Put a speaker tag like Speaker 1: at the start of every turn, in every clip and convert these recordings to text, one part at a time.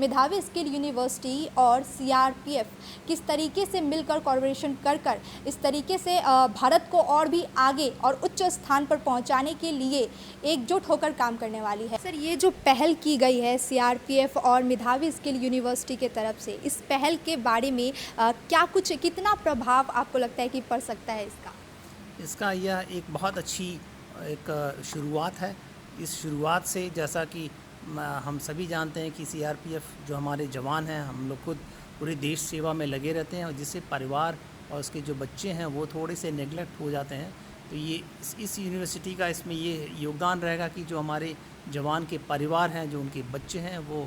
Speaker 1: मेधावी skill university और CRPF किस तरीके से मिलकर कोलैबोरेशन कर इस तरीके से भारत को और भी आगे और उच्च स्थान पर पहुंचाने के लिए एकजुट होकर काम करने वाली है। सर, ये जो पहल की गई है सीआरपीएफ और मेधावी स्किल यूनिवर्सिटी के तरफ से, इस पहल के बारे में कितना प्रभाव आपको लगता है कि पड़ सकता है इसका?
Speaker 2: यह एक बहुत अच्छी एक शुरुआत है। इस शुरुआत से जैसा कि हम सभी जानते हैं कि सीआरपीएफ जो हमारे जवान हैं, हम लोग खुद पूरे देश सेवा में लगे रहते हैं और जिससे परिवार और उसके जो बच्चे हैं वो थोड़े से नेगलेक्ट हो जाते हैं। तो ये इस यूनिवर्सिटी का इसमें ये योगदान रहेगा कि जो हमारे जवान के परिवार हैं, जो उनके बच्चे हैं, वो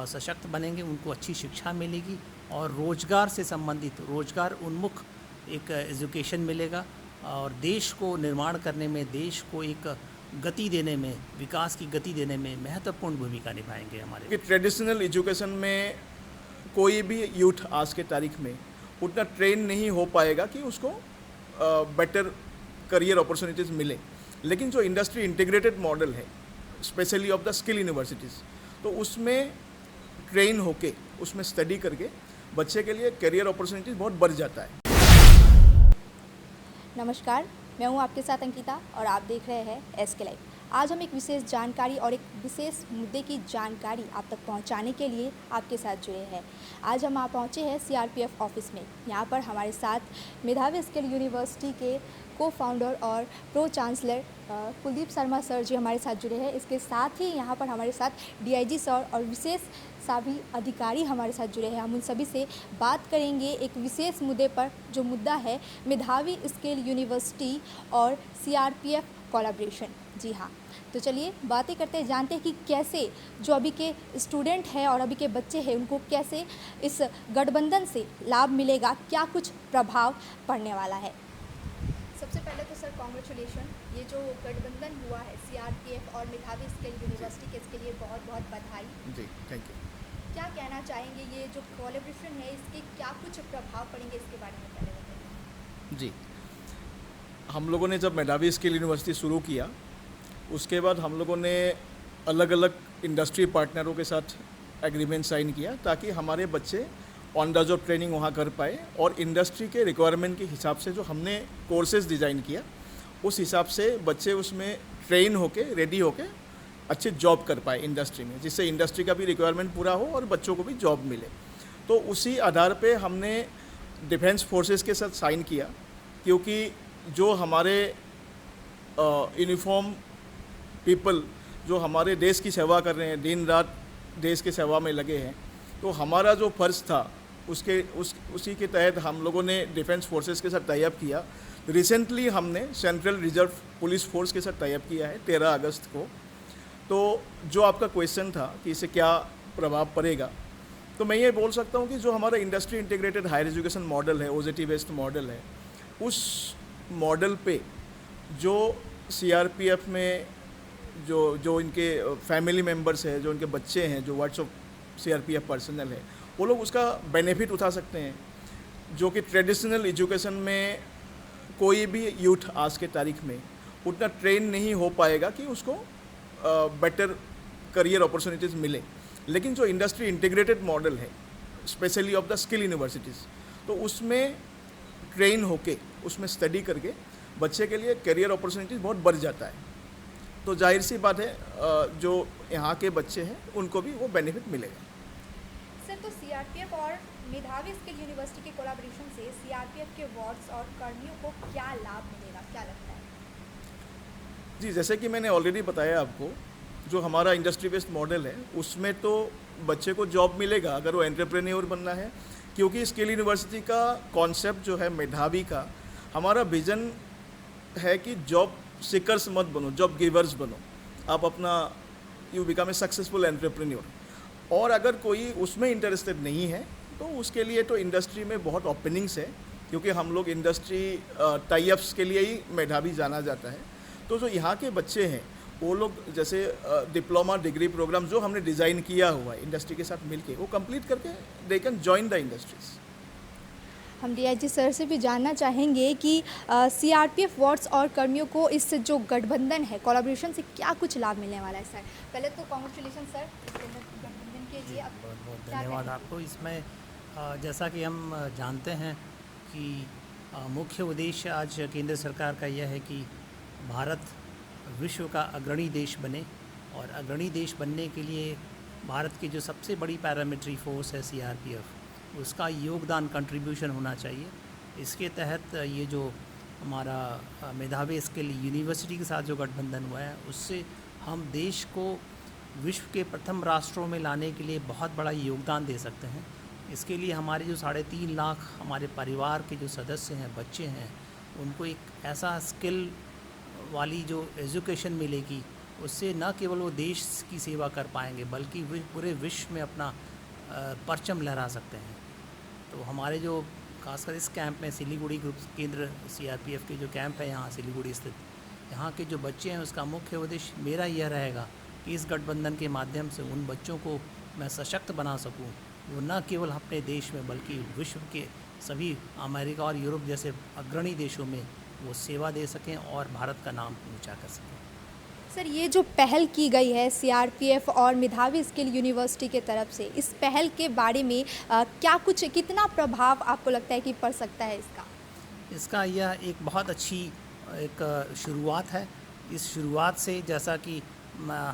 Speaker 2: सशक्त बनेंगे, उनको अच्छी शिक्षा मिलेगी और रोज़गार से संबंधित रोज़गार उन्मुख एक एजुकेशन मिलेगा और देश को निर्माण करने में, देश को एक गति देने में, विकास की गति देने में महत्वपूर्ण भूमिका निभाएंगे हमारे।
Speaker 3: कि ट्रेडिशनल एजुकेशन में कोई भी यूथ आज के तारीख में उतना ट्रेन नहीं हो पाएगा कि उसको बेटर करियर अपॉर्चुनिटीज़ मिले। लेकिन जो इंडस्ट्री इंटीग्रेटेड मॉडल है, specially of the skill universities, तो उसमें ट्रेन होके, उसमें स्टडी करके बच्चे के लिए करियर अपॉर्चुनिटीज़ बहुत बढ़ जाता है।
Speaker 1: नमस्कार, मैं हूं आपके साथ अंकिता और आप देख रहे हैं एसके लाइव। आज हम एक विशेष जानकारी और एक विशेष मुद्दे की जानकारी आप तक पहुंचाने के लिए आपके साथ जुड़े हैं। आज हम पहुंचे हैं सीआरपीएफ ऑफिस में। यहां पर हमारे साथ मेधावी स्किल यूनिवर्सिटी के को फाउंडर और pro chancellor Kuldeep Sharma sir ji हमारे साथ जुड़े हैं। इसके साथ ही यहाँ पर हमारे साथ डीआईजी सर और विशेष सभी अधिकारी हमारे साथ जुड़े हैं। हम उन सभी से बात करेंगे एक विशेष मुद्दे पर, जो मुद्दा है मेधावी स्किल यूनिवर्सिटी और सीआरपीएफ कोलैबोरेशन। जी हाँ, तो चलिए बातें करते हैं, जानते हैं कि कैसे जो अभी के स्टूडेंट हैं और अभी के बच्चे हैं उनको कैसे इस गठबंधन से लाभ मिलेगा, क्या कुछ प्रभाव पड़ने वाला है। सबसे पहले तो सर कॉन्ग्रेचुलेशन, ये जो गठबंधन हुआ है सीआरपीएफ और मेधावी स्किल यूनिवर्सिटी के, इसके लिए बहुत बहुत बधाई।
Speaker 3: जी, थैंक यू।
Speaker 1: क्या कहना चाहेंगे, ये जो कोलैबोरेशन है इसके क्या कुछ प्रभाव पड़ेंगे, इसके बारे में पहले बताइए।
Speaker 3: जी, हम लोगों ने जब मेधावी स्किल यूनिवर्सिटी शुरू किया, उसके बाद हम लोगों ने अलग अलग इंडस्ट्री पार्टनरों के साथ एग्रीमेंट साइन किया ताकि हमारे बच्चे ऑन द जॉब ट्रेनिंग वहाँ कर पाए और इंडस्ट्री के रिक्वायरमेंट के हिसाब से जो हमने कोर्सेज डिज़ाइन किया, उस हिसाब से बच्चे उसमें ट्रेन होके, रेडी होके अच्छे जॉब कर पाए इंडस्ट्री में, जिससे इंडस्ट्री का भी रिक्वायरमेंट पूरा हो और बच्चों को भी जॉब मिले। तो उसी आधार पे हमने डिफेंस फोर्सेस के साथ साइन किया, क्योंकि जो हमारे यूनिफॉर्म पीपल जो हमारे देश की सेवा कर रहे हैं, दिन रात देश की सेवा में लगे हैं, तो हमारा जो फ़र्ज़ था उसी के तहत हम लोगों ने डिफेंस फोर्सेस के साथ टाई अप किया। रिसेंटली हमने सेंट्रल रिजर्व पुलिस फोर्स के साथ टाई अप किया है 13 अगस्त को। तो जो आपका क्वेश्चन था कि इससे क्या प्रभाव पड़ेगा, तो मैं ये बोल सकता हूँ कि जो हमारा industry integrated higher education model है, ओजेटी बेस्ड मॉडल है, उस मॉडल पे जो सीआरपीएफ में जो इनके फैमिली मेम्बर्स हैं, जो इनके बच्चे हैं, जो वार्ड्स ऑफ सीआरपीएफ पर्सनल है, वो लोग उसका बेनिफिट उठा सकते हैं। जो कि ट्रेडिशनल एजुकेशन में कोई भी यूथ आज के तारीख में उतना ट्रेन नहीं हो पाएगा कि उसको बेटर करियर अपॉर्चुनिटीज़ मिले। लेकिन जो इंडस्ट्री इंटीग्रेटेड मॉडल है, specially of the skill universities, तो उसमें ट्रेन होके, उसमें स्टडी करके बच्चे के लिए करियर अपॉर्चुनिटीज़ बहुत बढ़ जाता है। तो जाहिर सी बात है, जो यहाँ के बच्चे हैं उनको भी वो बेनिफिट मिलेगा।
Speaker 1: सर, तो सीआरपीएफ और मेधावी स्किल यूनिवर्सिटी के कोलैबोरेशन से सीआरपीएफ के वार्ड्स और कर्मियों को क्या लाभ मिलेगा, क्या लगता है?
Speaker 3: जी, जैसे कि मैंने ऑलरेडी बताया आपको, जो हमारा इंडस्ट्री बेस्ड मॉडल है उसमें तो बच्चे को जॉब मिलेगा अगर वो एंटरप्रेन्योर बनना है, क्योंकि स्किल यूनिवर्सिटी का कॉन्सेप्ट जो है मेधावी का, हमारा विजन है कि जॉब सीकर्स मत बनो, जॉब गिवर्स बनो। आप अपना you become a successful entrepreneur. और अगर कोई उसमें इंटरेस्टेड नहीं है तो उसके लिए तो इंडस्ट्री में बहुत ओपनिंग्स है, क्योंकि हम लोग इंडस्ट्री टाई अप्स के लिए ही मेधावी जाना जाता है। तो जो यहाँ के बच्चे हैं वो लोग जैसे डिप्लोमा डिग्री प्रोग्राम जो हमने डिज़ाइन किया हुआ है इंडस्ट्री के साथ मिलके, वो कंप्लीट करके they can join the industries.
Speaker 1: हम डीआईजी सर से भी जानना चाहेंगे कि सीआरपीएफ वार्ड्स और कर्मियों को इस जो गठबंधन है, कोलैबोरेशन से क्या कुछ लाभ मिलने वाला है। सर, पहले तो कॉन्ग्रेचुलेशन सर, इस गठबंधन उसके लिए अब
Speaker 2: बहुत बहुत
Speaker 1: क्या
Speaker 2: धन्यवाद
Speaker 1: कहेंगे?
Speaker 2: आपको। इसमें जैसा कि हम जानते हैं कि मुख्य उद्देश्य आज केंद्र सरकार का यह है कि भारत विश्व का अग्रणी देश बने, और अग्रणी देश बनने के लिए भारत की जो सबसे बड़ी पैरामिलिट्री फोर्स है सीआरपीएफ, उसका योगदान कंट्रीब्यूशन होना चाहिए। इसके तहत ये जो हमारा मेधावी स्किल यूनिवर्सिटी के साथ जो गठबंधन हुआ है, उससे हम देश को विश्व के प्रथम राष्ट्रों में लाने के लिए बहुत बड़ा योगदान दे सकते हैं। इसके लिए हमारे जो 3.5 लाख हमारे परिवार के जो सदस्य हैं, बच्चे हैं, उनको एक ऐसा स्किल वाली जो एजुकेशन मिलेगी, उससे न केवल वो देश की सेवा कर पाएंगे बल्कि पूरे विश्व में अपना परचम लहरा सकते हैं। तो हमारे जो खासकर इस कैंप में सिलीगुड़ी ग्रुप केंद्र सीआरपीएफ के जो कैंप है यहाँ सिलीगुड़ी स्थित, यहाँ के जो बच्चे हैं, उसका मुख्य उद्देश्य मेरा यह रहेगा कि इस गठबंधन के माध्यम से उन बच्चों को मैं सशक्त बना सकूं, वो न केवल अपने देश में बल्कि विश्व के सभी अमेरिका और यूरोप जैसे अग्रणी देशों में वो सेवा दे सकें और भारत का नाम ऊंचा कर सकें।
Speaker 1: सर, ये जो पहल की गई है सीआरपीएफ और मेधावी स्किल यूनिवर्सिटी के तरफ से, इस पहल के बारे में कितना प्रभाव आपको लगता है कि पड़ सकता है इसका?
Speaker 2: इसका यह एक बहुत अच्छी एक शुरुआत है। इस शुरुआत से जैसा कि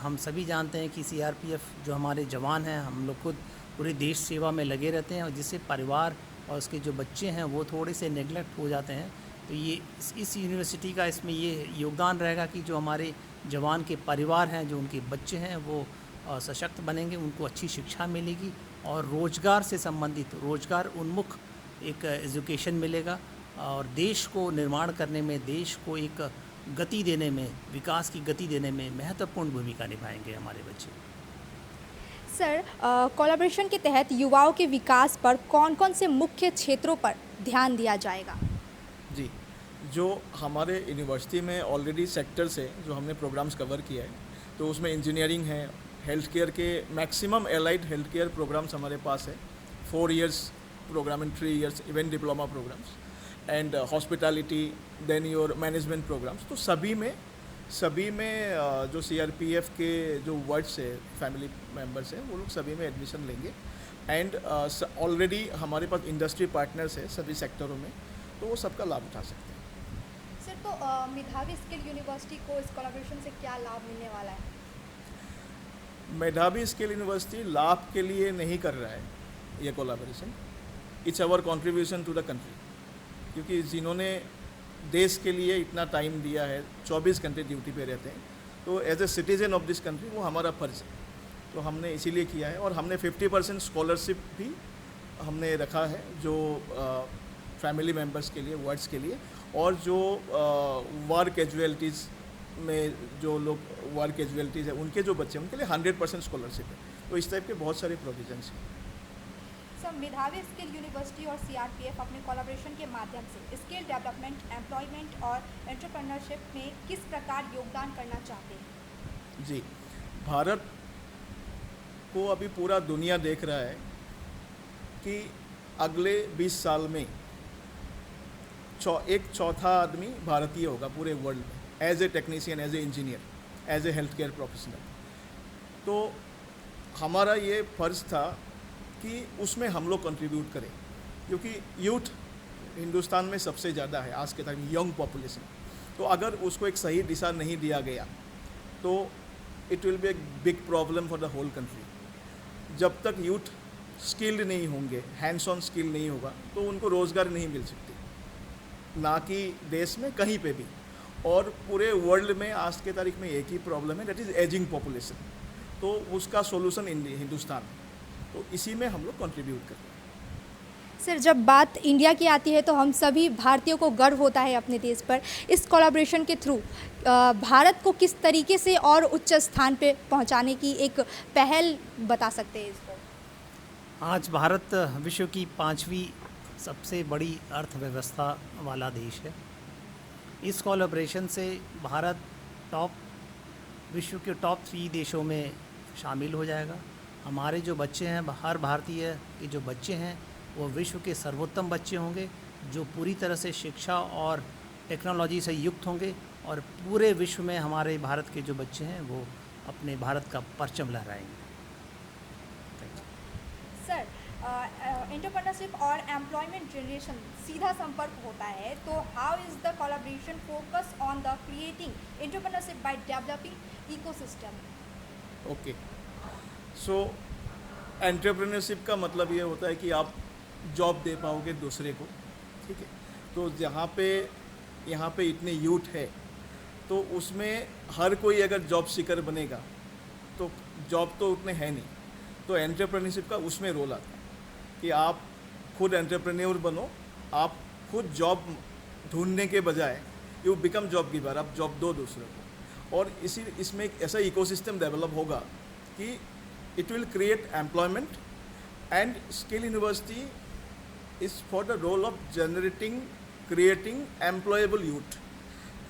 Speaker 2: हम सभी जानते हैं कि सीआरपीएफ जो हमारे जवान हैं, हम लोग खुद पूरे देश सेवा में लगे रहते हैं, और जिससे परिवार और उसके जो बच्चे हैं वो थोड़े से नेगलेक्ट हो जाते हैं। तो ये इस यूनिवर्सिटी का इसमें ये योगदान रहेगा कि जो हमारे जवान के परिवार हैं, जो उनके बच्चे हैं, वो सशक्त बनेंगे, उनको अच्छी शिक्षा मिलेगी और रोज़गार से संबंधित रोज़गार उन्मुख एक एजुकेशन मिलेगा, और देश को निर्माण करने में, देश को एक गति देने में, विकास की गति देने में महत्वपूर्ण भूमिका निभाएंगे हमारे बच्चे।
Speaker 1: सर, कोलैबोरेशन के तहत युवाओं के विकास पर कौन-कौन से मुख्य क्षेत्रों पर ध्यान दिया जाएगा?
Speaker 3: जी, जो हमारे यूनिवर्सिटी में ऑलरेडी सेक्टर्स है जो हमने प्रोग्राम्स कवर किया है, तो उसमें इंजीनियरिंग है, हेल्थ केयर के maximum allied health care programmes हमारे पास है, 4 years programme and 3 years event diploma programmes, and hospitality, then your management programmes. तो सभी में जो सीआरपीएफ के जो वर्ड्स है, फैमिली मेम्बर्स हैं, वो लोग सभी में एडमिशन लेंगे। एंड ऑलरेडी हमारे पास इंडस्ट्री पार्टनर्स है सभी सेक्टरों में, तो वो सबका लाभ उठा सकते हैं।
Speaker 1: सर, तो मेधावी स्किल यूनिवर्सिटी को इस कोलैबोरेशन से क्या लाभ मिलने वाला है?
Speaker 3: मेधावी स्किल यूनिवर्सिटी लाभ के लिए नहीं कर रहा है ये collaboration, it's our contribution to the country, क्योंकि जिन्होंने देश के लिए इतना टाइम दिया है, 24 घंटे ड्यूटी पे रहते हैं, तो as a citizen of this country वो हमारा फ़र्ज़ है, तो हमने इसीलिए किया है। और हमने 50% स्कॉलरशिप भी हमने रखा है जो फैमिली मेम्बर्स के लिए, वर्ड्स के लिए, और जो वार कैजुअलिटीज़ में जो लोग वार कैजुअलिटीज़ है उनके जो बच्चे हैं उनके लिए 100% स्कॉलरशिप है। तो इस टाइप के बहुत सारे प्रोविजंस हैं।
Speaker 1: सर, मेधावी स्किल यूनिवर्सिटी और सीआरपीएफ अपने कोलैबोरेशन के माध्यम से स्किल डेवलपमेंट, एम्प्लॉयमेंट और एंटरप्रेन्योरशिप में किस प्रकार योगदान करना चाहते हैं?
Speaker 3: जी, भारत को अभी पूरा दुनिया देख रहा है कि अगले 20 साल में एक चौथा आदमी भारतीय होगा पूरे वर्ल्ड में, as a technician, as a engineer, as a health care professional. तो हमारा ये फ़र्ज़ था कि उसमें हम लोग कंट्रीब्यूट करें, क्योंकि यूथ हिंदुस्तान में सबसे ज़्यादा है आज के टाइम, यंग पॉपुलेशन। तो अगर उसको एक सही दिशा नहीं दिया गया तो it will be a big problem for the whole country. जब तक यूथ स्किल्ड नहीं होंगे, हैंड्स ऑन स्किल नहीं होगा, तो उनको रोज़गार नहीं मिल सकती, ना कि देश में कहीं पे भी। और पूरे वर्ल्ड में आज के तारीख में एक ही प्रॉब्लम है, दैट इज़ एजिंग पॉपुलेशन। तो उसका सॉल्यूशन हिंदुस्तान, तो इसी में हम लोग कंट्रीब्यूट करते हैं।
Speaker 1: सर, जब बात इंडिया की आती है तो हम सभी भारतीयों को गर्व होता है अपने देश पर। इस कोलैबोरेशन के थ्रू भारत को किस तरीके से और उच्च स्थान पे पहुंचाने की एक पहल बता सकते हैं इसको?
Speaker 2: आज भारत विश्व की 5वीं सबसे बड़ी अर्थव्यवस्था वाला देश है। इस कोलैबोरेशन से भारत विश्व के टॉप 3 देशों में शामिल हो जाएगा। हमारे जो बच्चे हैं, हर भारतीय के जो बच्चे हैं, वो विश्व के सर्वोत्तम बच्चे होंगे, जो पूरी तरह से शिक्षा और टेक्नोलॉजी से युक्त होंगे, और पूरे विश्व में हमारे भारत के जो बच्चे हैं वो अपने भारत का परचम लहराएंगे।
Speaker 1: एंटरप्रेन्योरशिप और एम्प्लॉयमेंट जनरेशन सीधा संपर्क होता है, तो how is the collaboration focus on the creating entrepreneurship by developing ecosystem?
Speaker 3: Okay, so entrepreneurship का मतलब ये होता है कि आप जॉब दे पाओगे दूसरे को, ठीक है। तो यहाँ पे इतने यूथ है, तो उसमें हर कोई अगर जॉब सीकर बनेगा तो जॉब तो उतने है नहीं, तो एंटरप्रेन्योरशिप का उसमें रोल आता है कि आप खुद एंटरप्रेन्योर बनो, आप खुद जॉब ढूंढने के बजाय यू बिकम जॉब गिवर, आप जॉब दो दूसरे को। और इसमें एक ऐसा इकोसिस्टम डेवलप होगा कि it will create employment and skill university is for the role of generating creating employable youth.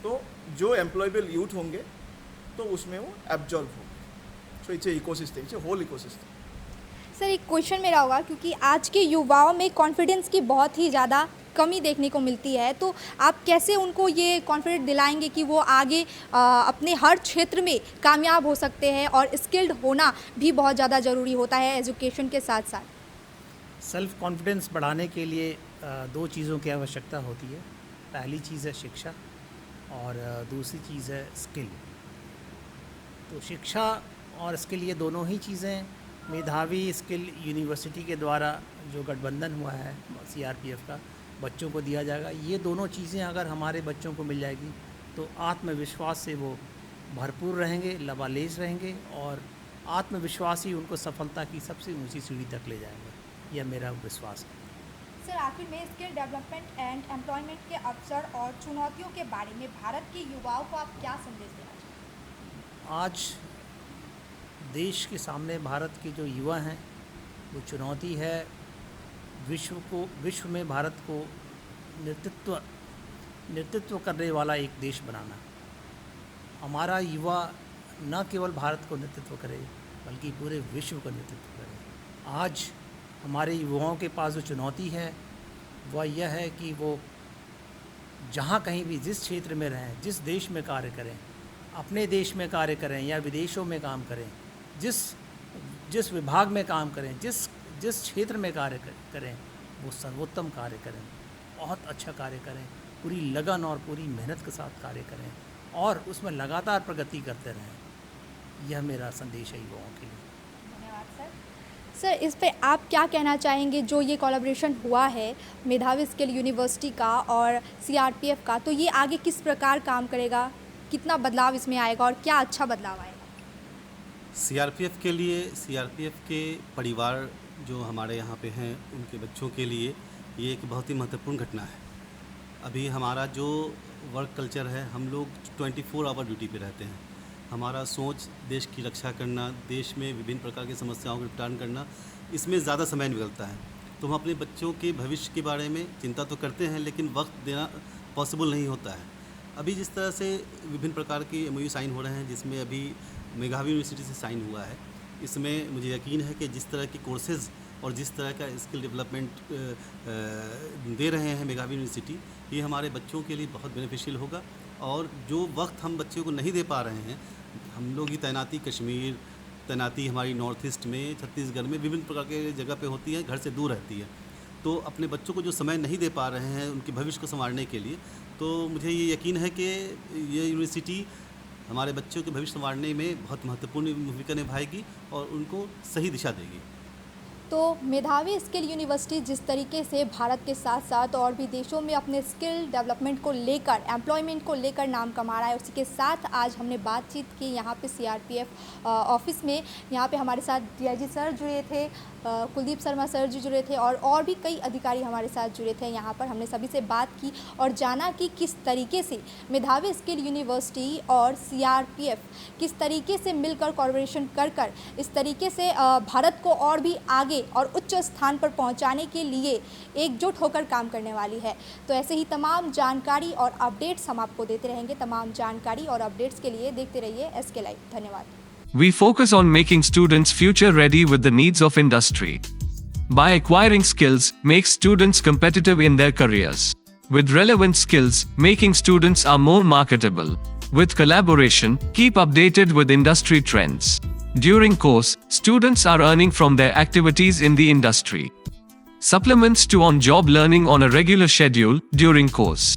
Speaker 3: तो जो एम्प्लॉयबल यूथ होंगे तो उसमें वो एब्जॉर्ब होंगे। So it's a ecosystem, it's a whole ecosystem.
Speaker 1: Sir, एक क्वेश्चन मेरा होगा, क्योंकि आज के युवाओं में कॉन्फिडेंस की बहुत ही ज़्यादा कमी देखने को मिलती है, तो आप कैसे उनको ये कॉन्फिडेंस दिलाएंगे कि वो आगे अपने हर क्षेत्र में कामयाब हो सकते हैं? और स्किल्ड होना भी बहुत ज़्यादा ज़रूरी होता है एजुकेशन के साथ साथ।
Speaker 2: सेल्फ कॉन्फिडेंस बढ़ाने के लिए दो चीज़ों की आवश्यकता होती है। पहली चीज़ है शिक्षा और दूसरी चीज़ है स्किल। तो शिक्षा और स्किल ये दोनों ही चीज़ें मेधावी स्किल यूनिवर्सिटी के द्वारा जो गठबंधन हुआ है CRPF का, बच्चों को दिया जाएगा। ये दोनों चीज़ें अगर हमारे बच्चों को मिल जाएगी तो आत्मविश्वास से वो भरपूर रहेंगे, लबालेज रहेंगे, और आत्मविश्वास ही उनको सफलता की सबसे ऊंची सीढ़ी तक ले जाएगा। यह मेरा विश्वास है।
Speaker 1: सर, आखिर में स्किल डेवलपमेंट एंड एम्प्लॉयमेंट के अवसर और चुनौतियों के बारे में भारत के युवाओं को आप क्या संदेश देना चाहेंगे?
Speaker 2: आज देश के सामने भारत के जो युवा हैं, वो चुनौती है विश्व में भारत को नेतृत्व करने वाला एक देश बनाना। हमारा युवा न केवल भारत को नेतृत्व करे बल्कि पूरे विश्व का नेतृत्व करे। आज हमारे युवाओं के पास जो चुनौती है वह यह है कि वो जहाँ कहीं भी जिस क्षेत्र में रहें, जिस देश में कार्य करें, अपने देश में कार्य करें या विदेशों में काम करें, जिस विभाग में काम करें, जिस क्षेत्र में कार्य करें, वो सर्वोत्तम कार्य करें, बहुत अच्छा कार्य करें, पूरी लगन और पूरी मेहनत के साथ कार्य करें और उसमें लगातार प्रगति करते रहें। यह मेरा संदेश है युवाओं के लिए।
Speaker 1: धन्यवाद सर। सर, इस पे आप क्या कहना चाहेंगे, जो ये कोलैबोरेशन हुआ है मेधावी स्किल यूनिवर्सिटी का और CRPF का, तो ये आगे किस प्रकार काम करेगा, कितना बदलाव इसमें आएगा और क्या अच्छा बदलाव आएगा?
Speaker 4: CRPF के लिए, CRPF के परिवार जो हमारे यहाँ पे हैं, उनके बच्चों के लिए ये एक बहुत ही महत्वपूर्ण घटना है। अभी हमारा जो वर्क कल्चर है, हम लोग 24 आवर ड्यूटी पे रहते हैं। हमारा सोच देश की रक्षा करना, देश में विभिन्न प्रकार की समस्याओं का निपटान करना, इसमें ज़्यादा समय निकलता है। तो हम अपने बच्चों के भविष्य के बारे में चिंता तो करते हैं, लेकिन वक्त देना पॉसिबल नहीं होता है। अभी जिस तरह से विभिन्न प्रकार के MOU साइन हो रहे हैं, जिसमें अभी मेधावी यूनिवर्सिटी से साइन हुआ है, इसमें मुझे यकीन है कि जिस तरह के कोर्सेज़ और जिस तरह का स्किल डेवलपमेंट दे रहे हैं मेधावी यूनिवर्सिटी, ये हमारे बच्चों के लिए बहुत बेनिफिशियल होगा। और जो वक्त हम बच्चों को नहीं दे पा रहे हैं, हम लोग की तैनाती कश्मीर, तैनाती हमारी नॉर्थ ईस्ट में, छत्तीसगढ़ में विभिन्न प्रकार के जगह पे होती है, घर से दूर रहती है, तो अपने बच्चों को जो समय नहीं दे पा रहे हैं उनके भविष्य को संवारने के लिए, तो मुझे ये यकीन है कि ये यूनिवर्सिटी हमारे बच्चों के भविष्य संवारने में बहुत महत्वपूर्ण भूमिका निभाएगी और उनको सही दिशा देगी।
Speaker 1: तो मेधावी स्किल यूनिवर्सिटी जिस तरीके से भारत के साथ साथ और भी देशों में अपने स्किल डेवलपमेंट को लेकर, एम्प्लॉयमेंट को लेकर नाम कमा रहा है, उसी के साथ आज हमने बातचीत की यहाँ पे CRPF ऑफिस में। यहाँ पे हमारे साथ DIG सर जुड़े थे, कुलदीप शर्मा सर जी जुड़े थे और भी कई अधिकारी हमारे साथ जुड़े थे। यहाँ पर हमने सभी से बात की और जाना कि किस तरीके से मेधावी स्किल यूनिवर्सिटी और CRPF किस तरीके से मिलकर कोलैबोरेशन कर इस तरीके से भारत को और भी आगे और उच्च स्थान पर पहुंचाने के लिए एकजुट होकर काम करने वाली है। तो ऐसे ही तमाम जानकारी और अपडेट्स हम आपको देते रहेंगे। तमाम जानकारी और अपडेट्स के लिए देखते रहिए SK लाइव। धन्यवाद।
Speaker 5: We focus on making students future ready with the needs of industry. By acquiring skills, make students competitive in their careers. With relevant skills, making students are more marketable. With collaboration, keep updated with industry trends. During course, students are earning from their activities in the industry. supplements to on-job learning on a regular schedule during course.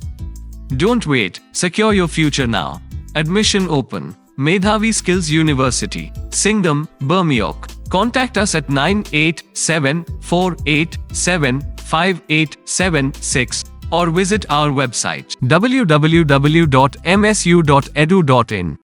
Speaker 5: Don't wait, secure your future now. Admission open. Medhavi Skills University, Singham, Bermioc. Contact us at 9874875876 or visit our website www.msu.edu.in.